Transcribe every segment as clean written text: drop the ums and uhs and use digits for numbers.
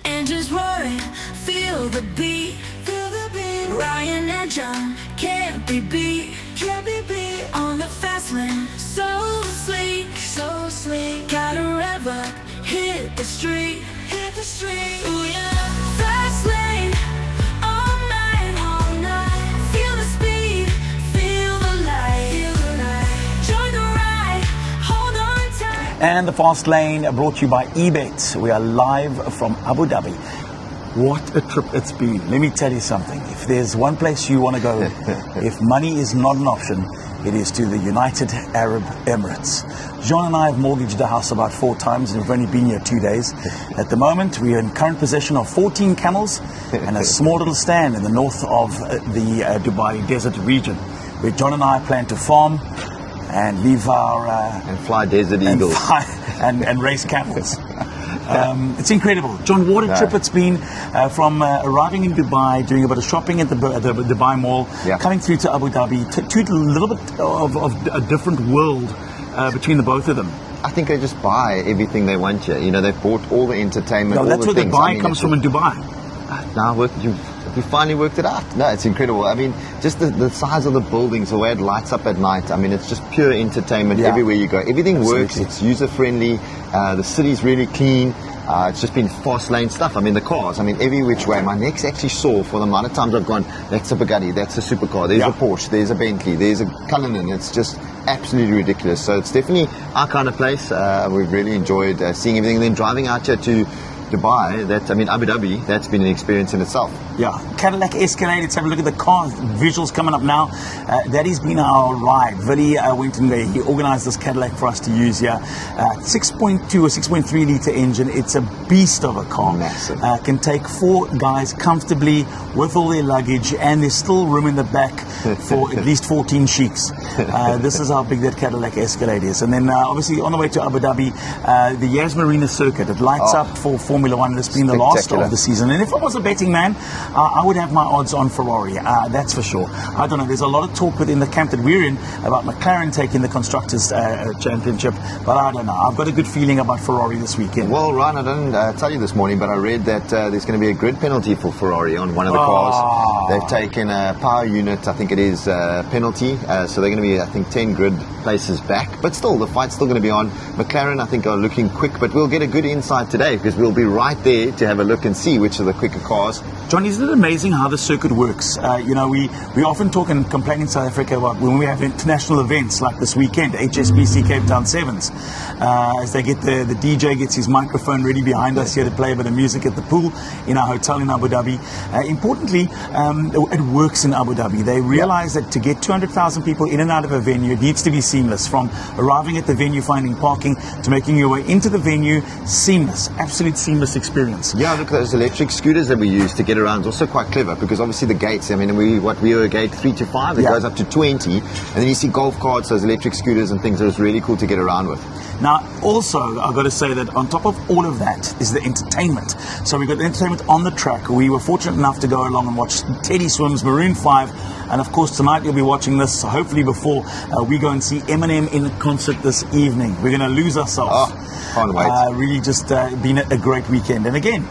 Engines roaring, feel the beat, Ryan and John can't be beat, on the Fastlane, so sleek, gotta rev up, hit the street, ooh yeah, Fastlane, all night, feel the speed, feel the light, join the ride, hold on tight. And the Fast Lane brought to you by eBet. We are live from Abu Dhabi. What a trip it's been. Let me tell you something. If there's one place you want to go, if money is not an option, it is to the United Arab Emirates. Jean and I have mortgaged the house about 4 times and we've only been here 2 days. At the moment, we are in current possession of 14 camels and a small little stand in the north of the Dubai desert region, where John and I plan to farm and leave our... and fly desert eagles. And race camels. It's incredible. John, what a trip it's been from arriving in Dubai, doing a bit of shopping at the Dubai Mall, coming through to Abu Dhabi, to a little bit of a different world between the both of them. I think they just buy everything they want here. You know, they've bought all the entertainment, No, all that's the where things. the buy comes from in Dubai. Now, we finally worked it out. No, it's incredible. I mean, just the size of the buildings, the way it lights up at night. I mean, it's just pure entertainment everywhere you go. Everything works. It's user-friendly. The city's really clean. It's just been fast lane stuff. I mean, the cars, I mean, every which way. My neck's actually sore for the amount of times I've gone, that's a Bugatti, that's a supercar, there's a Porsche, there's a Bentley, there's a Cullinan. It's just absolutely ridiculous. So it's definitely our kind of place. We've really enjoyed seeing everything. And then driving out here to Dubai, Abu Dhabi, that's been an experience in itself. Yeah, Cadillac Escalade, let's have a look at the car visuals coming up now. That has been our ride. Vili went in there, he organized this Cadillac for us to use here. 6.2 or 6.3 litre engine, it's a beast of a car. Massive. Can take 4 guys comfortably with all their luggage, and there's still room in the back for at least 14 sheiks. This is how big that Cadillac Escalade is. And then obviously on the way to Abu Dhabi, the Yas Marina circuit, it lights up for Formula One. It's been the last of the season, and if I was a betting man, I would have my odds on Ferrari, that's for sure. I don't know, there's a lot of talk within the camp that we're in about McLaren taking the Constructors' Championship, but I don't know. I've got a good feeling about Ferrari this weekend. Well, Ryan, I didn't tell you this morning, but I read that there's going to be a grid penalty for Ferrari on one of the cars. They've taken a power unit, I think it is, penalty, so they're going to be, I think, 10 grid places back, but still, the fight's still going to be on. McLaren, I think, are looking quick, but we'll get a good insight today because we'll be right there to have a look and see which are the quicker cars. John, isn't it amazing how the circuit works? We often talk and complain in South Africa about when we have international events like this weekend, HSBC Cape Town Sevens, as they get the DJ gets his microphone ready behind us here to play a bit of music at the pool in our hotel in Abu Dhabi. Importantly, it works in Abu Dhabi. They realize that to get 200,000 people in and out of a venue, it needs to be seamless. From arriving at the venue, finding parking, to making your way into the venue, seamless, absolute seamless experience. Yeah, look at those electric scooters that we use to get around. It's also quite clever because obviously the gates, we were a gate 3 to 5, it goes up to 20, and then you see golf carts, those electric scooters and things that is really cool to get around with. Now, also, I've got to say that on top of all of that is the entertainment. So we've got the entertainment on the track. We were fortunate enough to go along and watch Teddy Swims, Maroon 5, and of course tonight you'll be watching this, hopefully before we go and see Eminem in concert this evening. We're going to lose ourselves. Can't wait. Really just been a great weekend. And again,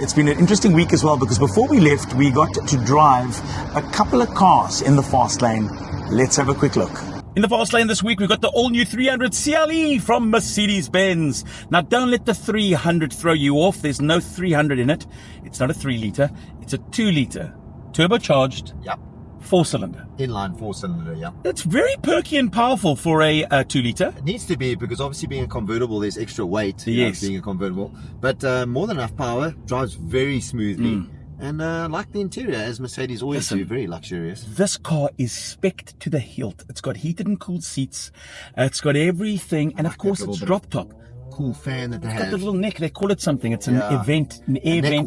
it's been an interesting week as well because before we left, we got to drive a couple of cars in the fast lane. Let's have a quick look. In the fast lane this week, we've got the all-new 300 CLE from Mercedes-Benz. Now, don't let the 300 throw you off. There's no 300 in it. It's not a 3 litre. It's a 2 litre. Turbocharged. Yep. 4-cylinder. Inline 4-cylinder, yeah. It's very perky and powerful for a 2 litre. It needs to be because obviously being a convertible, there's extra weight. Yes. Being a convertible. But more than enough power, drives very smoothly. And like the interior, as Mercedes always do, very luxurious. This car is spec'd to the hilt. It's got heated and cooled seats. It's got everything. And of course, it's drop top. Cool fan that they have. It's got the little neck. They call it something. It's an air vent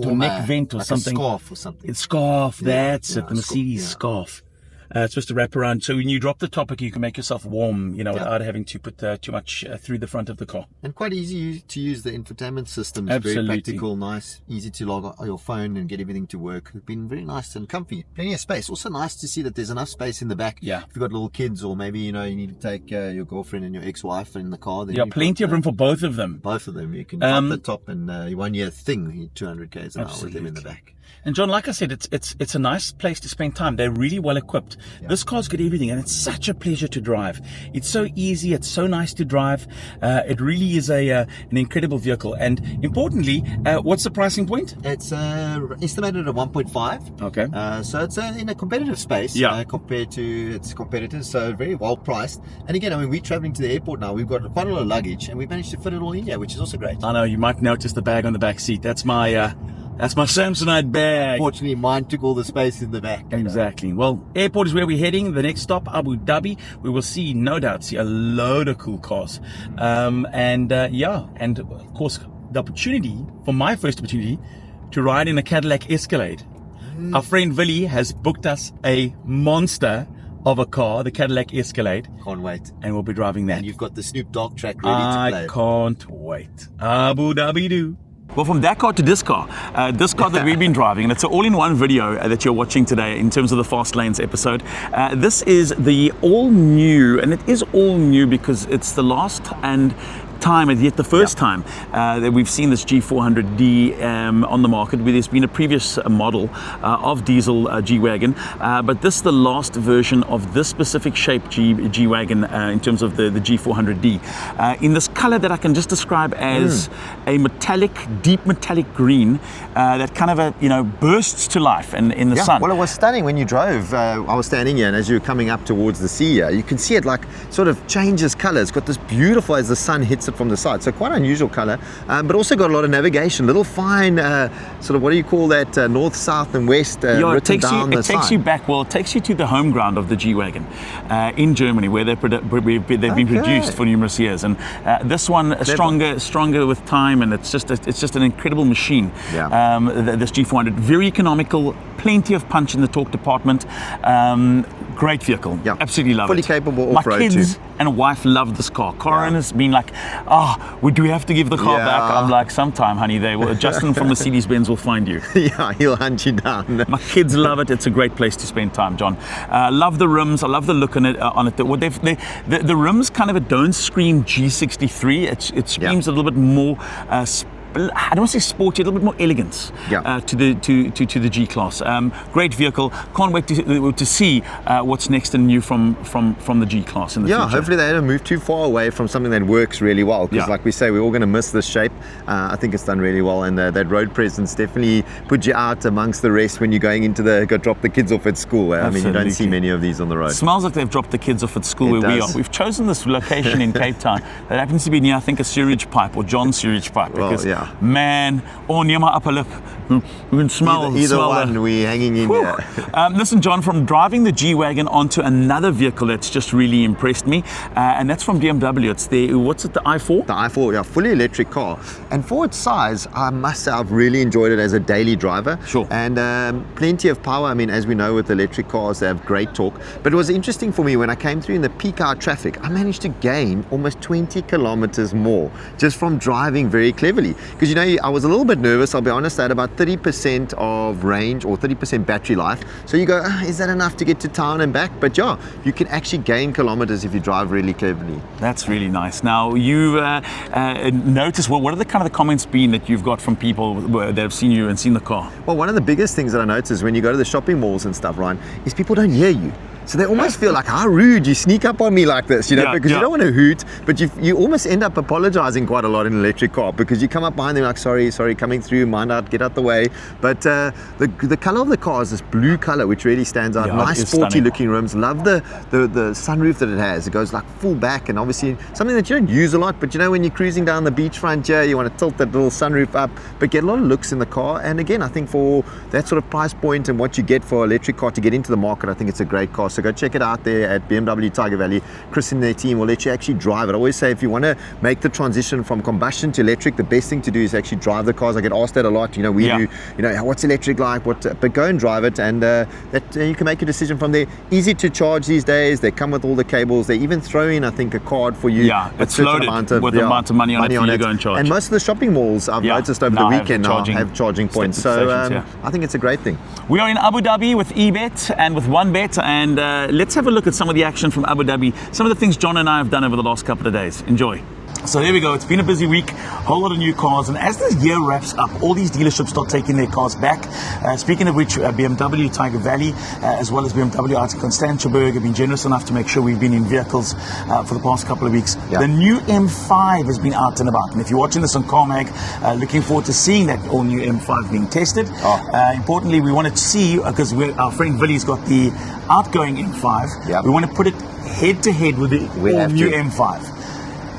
or neck vent or like something. A scarf or something. It's scarf. That's it. The Mercedes scarf. It's just a wrap around. So when you drop the topic, you can make yourself warm, without having to put too much through the front of the car. And quite easy to use. The infotainment system is Absolutely. very practical, nice, easy to log on your phone and get everything to work. It's been very nice and comfy. Plenty of space. Also nice to see that there's enough space in the back. Yeah. If you've got little kids, or maybe, you need to take your girlfriend and your ex-wife in the car. Then Yeah, you've plenty got, of room for both of them. Both of them. You can drop the top and 1 year thing, 200 k's an hour with them in the back. And John, like I said, it's a nice place to spend time. They're really well equipped. Yeah. This car's got everything, and it's such a pleasure to drive. It's so easy. It's so nice to drive. It really is an incredible vehicle. And importantly, what's the pricing point? It's estimated at 1.5. Okay. So it's in a competitive space compared to its competitors. So very well priced. And again, we're traveling to the airport now. We've got quite a lot of luggage, and we've managed to fit it all in here, which is also great. I know you might notice the bag on the back seat. That's my Samsonite bag. Fortunately, mine took all the space in the back. Exactly. Well, airport is where we're heading. The next stop, Abu Dhabi. We will no doubt see a load of cool cars. And of course, the opportunity, for my first opportunity, to ride in a Cadillac Escalade. Our friend Willie has booked us a monster of a car, the Cadillac Escalade. Can't wait. And we'll be driving that. And you've got the Snoop Dogg track ready to play. I can't wait. Abu Dhabi do. Well, from that car to this car that we've been driving, and it's an all-in-one video that you're watching today in terms of the Fastlanes episode. This is the all-new, and it is all new because it's the last and time, and yet the first time that we've seen this G400D on the market. There's been a previous model of diesel G-Wagon, but this is the last version of this specific shape G-Wagon in terms of the G400D. In this color that I can just describe as a deep metallic green that kind of bursts to life in the sun. Well, it was stunning when you drove. I was standing here, and as you were coming up towards the sea here, you can see it sort of changes color. It's got this beautiful, as the sun hits it from the side, so quite unusual color, but also got a lot of navigation, little fine sort of, what do you call that, north, south and west it takes you to the home ground of the G-Wagon in Germany, where they've been produced for numerous years, and this one stronger with time, and it's just an incredible machine. This G400, very economical, plenty of punch in the torque department, great vehicle. Absolutely love fully it. Capable My off-road kids too. and wife love this car. Corin has been like, do we have to give the car back? I'm like, sometime, honey. Justin from Mercedes-Benz will find you. He'll hunt you down. My kids love it. It's a great place to spend time, John. Love the rims. I love the look on it. The rims kind of don't scream G63. It screams a little bit more I don't want to say sporty, a little bit more elegance to the G-Class. Great vehicle. Can't wait to see what's next and new from the G-Class in the future. Hopefully they don't move too far away from something that works really well, because like we say, we're all going to miss this shape. I think it's done really well, and that road presence definitely puts you out amongst the rest when you're going into go drop the kids off at school. I mean, you don't see many of these on the road. It smells like they've dropped the kids off at school where we are. We've chosen this location in Cape Town that happens to be near, I think, a sewage pipe, or John's sewage pipe, because man, near my upper lip, we can smell either one. We're hanging in here. Listen, John, from driving the G-Wagon onto another vehicle that's just really impressed me, and that's from BMW. It's the i4? The i4, fully electric car. And for its size, I must say I've really enjoyed it as a daily driver. Sure. And plenty of power. I mean, as we know with electric cars, they have great torque. But it was interesting for me when I came through in the peak hour traffic, I managed to gain almost 20 kilometers more just from driving very cleverly. Because, I was a little bit nervous, I'll be honest. I had about 30% of range, or 30% battery life. So you go, is that enough to get to town and back? But you can actually gain kilometers if you drive really cleverly. That's really nice. Now, you notice, what are the kind of the comments been that you've got from people that have seen you and seen the car? Well, one of the biggest things that I notice when you go to the shopping malls and stuff, Ryan, is people don't hear you. So they almost feel like, how rude, you sneak up on me like this, because you don't want to hoot, but you almost end up apologizing quite a lot in an electric car, because you come up behind them like, sorry, coming through, mind out, get out the way. But the color of the car is this blue color, which really stands out. Nice, sporty looking rims. Love the sunroof that it has. It goes like full back, and obviously something that you don't use a lot, but when you're cruising down the beachfront here, you want to tilt that little sunroof up, but get a lot of looks in the car. And again, I think for that sort of price point and what you get for an electric car to get into the market, I think it's a great car. So So go check it out there at BMW Tiger Valley. Chris and their team will let you actually drive it. I always say if you want to make the transition from combustion to electric, the best thing to do is actually drive the cars. I get asked that a lot. We do, what's electric like? But go and drive it, and you can make a decision from there. Easy to charge these days. They come with all the cables. They even throw in, I think, a card for you. Yeah, it's loaded with the amount of money on it for you to go and charge. And most of the shopping malls, I've noticed over the weekend now have charging points. So I think it's a great thing. We are in Abu Dhabi with eBet and with OneBet, and let's have a look at some of the action from Abu Dhabi. Some of the things John and I have done over the last couple of days. Enjoy. So there we go. It's been a busy week, a whole lot of new cars, and as the year wraps up, all these dealerships start taking their cars back. Speaking of which, BMW Tiger Valley, as well as BMW out in Constantiaberg, have been generous enough to make sure we've been in vehicles for the past couple of weeks. The new M5 has been out and about, and if you're watching this on CarMag, looking forward to seeing that all new M5 being tested. Importantly, we wanted to see, because our friend Villy's got the outgoing M5, we want to put it head to head with the all new M5.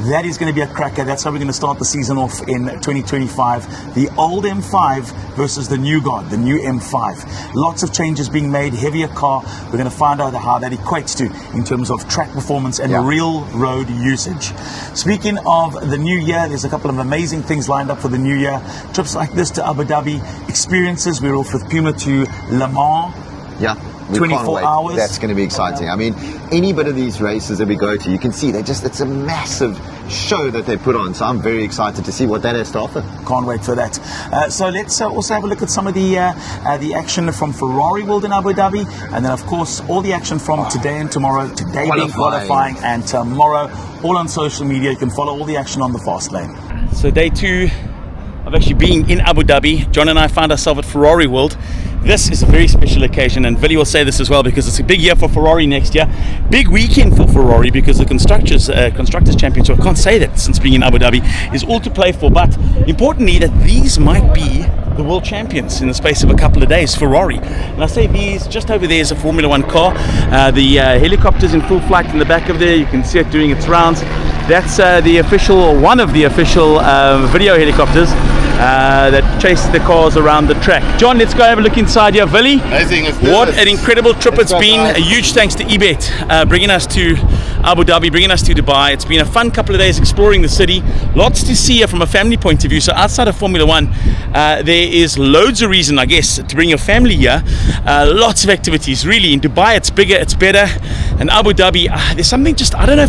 That is going to be a cracker. That's how we're going to start the season off in 2025. The old M5 versus the new God, the new M5. Lots of changes being made, heavier car. We're going to find out how that equates to in terms of track performance and real road usage. Speaking of the new year, there's a couple of amazing things lined up for the new year. Trips like this to Abu Dhabi, experiences. We're off with Puma to Le Mans. 24 hours. That's going to be exciting. I mean, any bit of these races that we go to, you can see it's a massive show that they put on. So I'm very excited to see what that has to offer. Can't wait for that. So let's also have a look at some of the action from Ferrari World in Abu Dhabi, and then of course all the action from today and tomorrow. Today being qualifying, and tomorrow all on social media. You can follow all the action on the Fastlane. So day 2 of actually being in Abu Dhabi, John and I found ourselves at Ferrari World. This is a very special occasion, and Villy will say this as well, because it's a big year for Ferrari next year. Big weekend for Ferrari, because the Constructors Championship, I can't say that since being in Abu Dhabi, is all to play for. But importantly, that these might be the world champions in the space of a couple of days, Ferrari. And I say these, just over there is a Formula 1 car. The helicopter's in full flight in the back of there. You can see it doing its rounds. That's one of the official video helicopters that chase the cars around the track. John, let's go have a look inside here. Villy, amazing. What an incredible trip it's been. A huge thanks to eBet bringing us to Abu Dhabi, bringing us to Dubai. It's been a fun couple of days exploring the city. Lots to see here from a family point of view. So outside of Formula 1, there is loads of reason, I guess, to bring your family here. Lots of activities. Really, in Dubai, it's bigger, it's better. And Abu Dhabi, there's something just, I don't know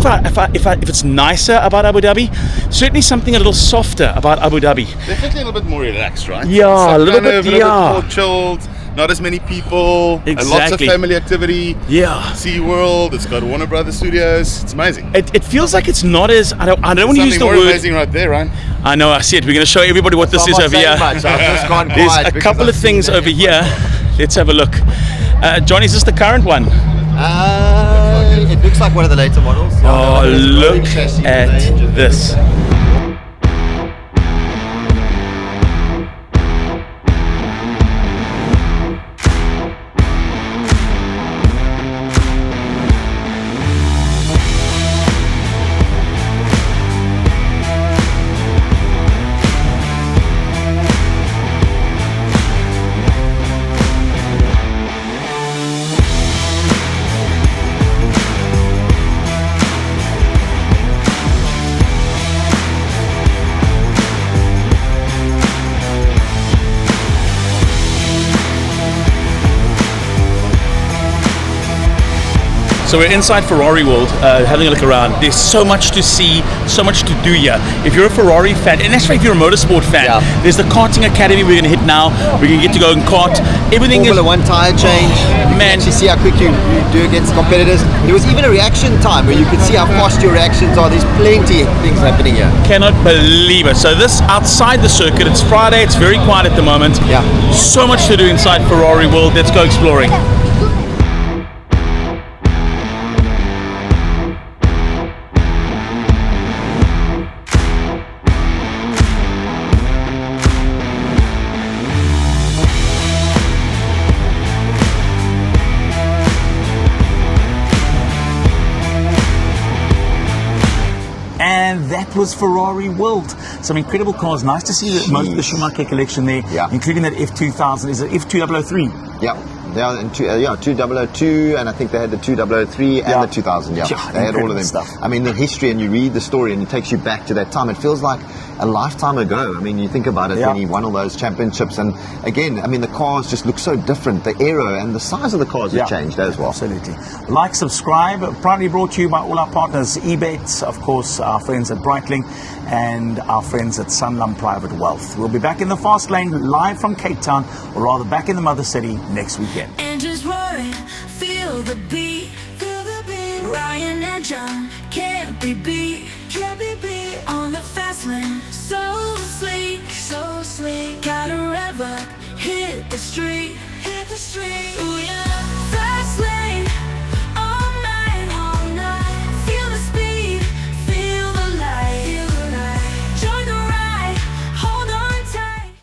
if it's nicer about Abu Dhabi. Certainly something a little softer about Abu Dhabi. Definitely a little bit more relaxed, right? Yeah, a little bit more chilled. Not as many people. Exactly. And lots of family activity. Yeah. Sea World. It's got Warner Brothers Studios. It's amazing. It feels like it's not as, I don't want to use the word. Amazing right there, right? I know, I see it. We're going to show everybody what this is over here. There's a couple of things over here. Let's have a look. John, is this the current one? It looks like one of the later models. Oh, look at this. So we're inside Ferrari World, having a look around. There's so much to see, so much to do here. If you're a Ferrari fan, and actually if you're a motorsport fan, there's the karting academy we're going to hit now. We're going to get to go and kart. Everything Formula 1 tire change. Man, you see how quick you do against competitors. There was even a reaction time where you could see how fast your reactions are. There's plenty of things happening here. Cannot believe it. So this outside the circuit, it's Friday, it's very quiet at the moment. Yeah. So much to do inside Ferrari World. Let's go exploring. And that was Ferrari World. Some incredible cars. Nice to see most of the Schumacher collection there, including that F2000. Is it F2003? Yeah. They are in 2002, and I think they had the 2003 and the 2000. Yeah, Yeah, they had all of incredible them. stuff. I mean, the history, and you read the story, and it takes you back to that time. It feels like a lifetime ago. I mean, you think about it when he won all those championships, and again, I mean, the cars just look so different. The aero and the size of the cars have changed as well. Absolutely. Like, subscribe. Proudly brought to you by all our partners, eBet, of course, our friends at Breitling, and our friends at Sanlam Private Wealth. We'll be back in the Fastlane live from Cape Town, or rather back in the Mother City next weekend. Engines roaring, feel the beat, Ryan and John can't be beat, on the fast lane. So sleek, got a rev up, hit the street,